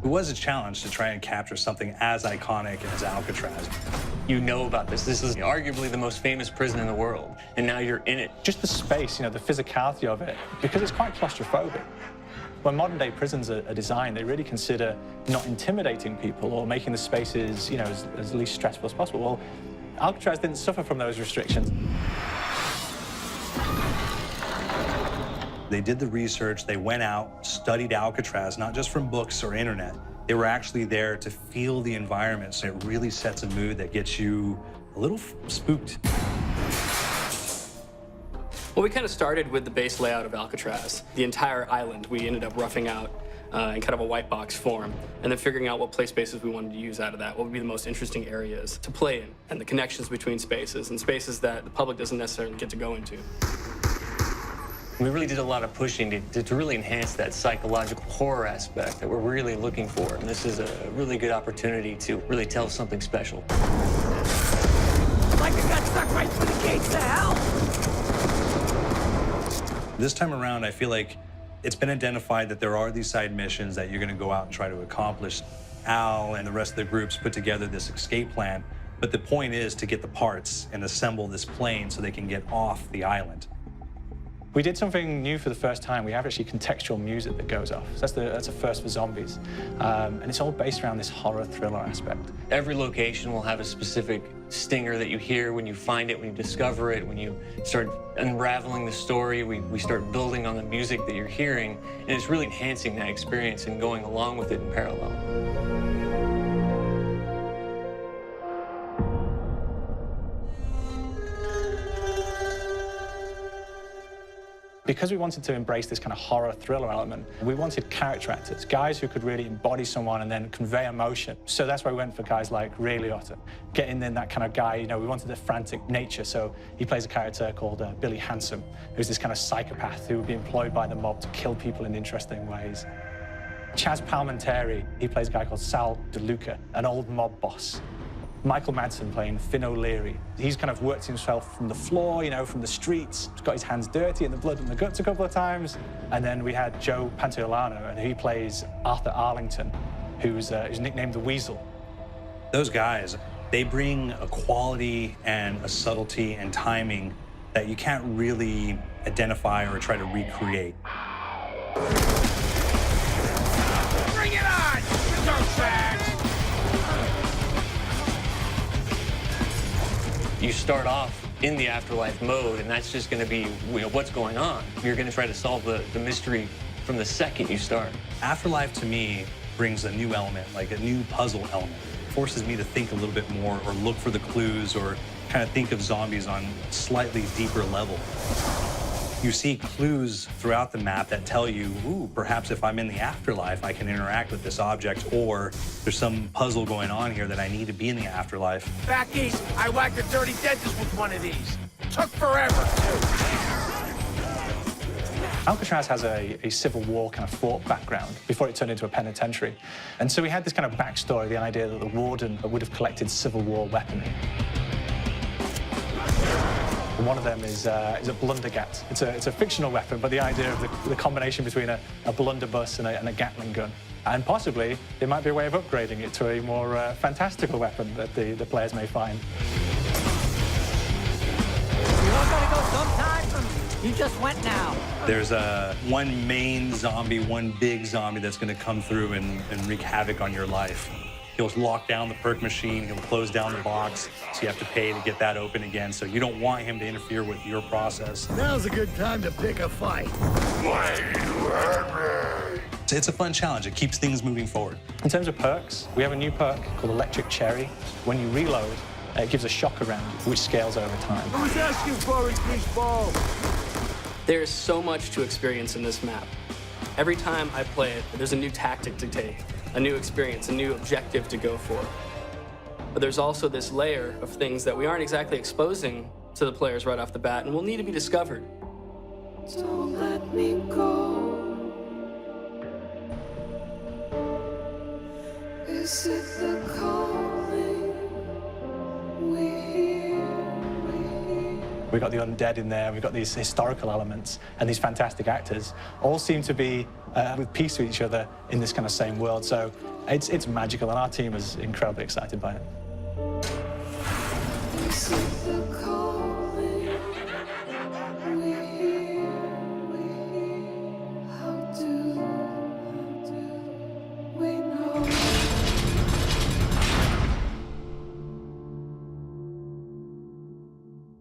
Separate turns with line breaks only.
It was a challenge to try and capture something as iconic as Alcatraz.
You know about this. This is arguably the most famous prison in the world, and now you're in it.
Just the space, the physicality of it, because it's quite claustrophobic. When modern-day prisons are designed, they really consider not intimidating people or making the spaces, as least stressful as possible. Well, Alcatraz didn't suffer from those restrictions.
They did the research, they went out, studied Alcatraz, not just from books or internet. They were actually there to feel the environment, so it really sets a mood that gets you a little spooked.
Well, we kind of started with the base layout of Alcatraz. The entire island we ended up roughing out in kind of a white box form, and then figuring out what play spaces we wanted to use out of that, what would be the most interesting areas to play in, and the connections between spaces, and spaces that the public doesn't necessarily get to go into.
We really did a lot of pushing to really enhance that psychological horror aspect that we're really looking for. And this is a really good opportunity to really tell something special.
Like I got stuck right through the gates to hell!
This time around, I feel like it's been identified that there are these side missions that you're going to go out and try to accomplish. Al and the rest of the groups put together this escape plan, but the point is to get the parts and assemble this plane so they can get off the island.
We did something new for the first time. We have actually contextual music that goes off. So that's a first for zombies. And it's all based around this horror thriller aspect.
Every location will have a specific stinger that you hear when you find it, when you discover it, when you start unraveling the story. We start building on the music that you're hearing, and it's really enhancing that experience and going along with it in parallel.
Because we wanted to embrace this kind of horror thriller element, we wanted character actors, guys who could really embody someone and then convey emotion. So that's why we went for guys like Ray Liotta, getting in that kind of guy, we wanted the frantic nature. So he plays a character called Billy Handsome, who's this kind of psychopath who would be employed by the mob to kill people in interesting ways. Chaz Palminteri, he plays a guy called Sal DeLuca, an old mob boss. Michael Madsen playing Finn O'Leary. He's kind of worked himself from the floor, from the streets. He's got his hands dirty in the blood and the guts a couple of times. And then we had Joe Pantoliano, and he plays Arthur Arlington, who's nicknamed the Weasel.
Those guys, they bring a quality and a subtlety and timing that you can't really identify or try to recreate.
Bring it on, you dirtbags!
You start off in the afterlife mode, and that's just going to be what's going on. You're going to try to solve the mystery from the second you start.
Afterlife, to me, brings a new element, like a new puzzle element. It forces me to think a little bit more or look for the clues or kind of think of zombies on a slightly deeper level. You see clues throughout the map that tell you, ooh, perhaps if I'm in the afterlife, I can interact with this object, or there's some puzzle going on here that I need to be in the afterlife.
Back east, I whacked a dirty dentist with one of these. Took forever, too.
Alcatraz has a Civil War kind of fort background before it turned into a penitentiary. And so we had this kind of backstory, the idea that the warden would have collected Civil War weaponry. One of them is a blundergat. It's a fictional weapon, but the idea of the combination between a blunderbuss and a Gatling gun. And possibly, there might be a way of upgrading it to a more fantastical weapon that the players may find.
You all gotta go sometime? You just went now.
There's one main zombie, one big zombie that's going to come through and wreak havoc on your life. He'll lock down the perk machine, he'll close down the box, so you have to pay to get that open again. So you don't want him to interfere with your process.
Now's a good time to pick a fight.
It's a fun challenge. It keeps things moving forward.
In terms of perks, we have a new perk called Electric Cherry. When you reload, it gives a shock around, which scales over time.
I was asking for it, greaseball.
There's so much to experience in this map. Every time I play it, there's a new tactic to take, a new experience, a new objective to go for. But there's also this layer of things that we aren't exactly exposing to the players right off the bat and will need to be discovered.
Don't let me go. Is it the calling we hear?
We've got the undead in there, we've got these historical elements, and these fantastic actors all seem to be with peace with each other in this kind of same world. So it's magical, and our team is incredibly excited by it.
This is the call.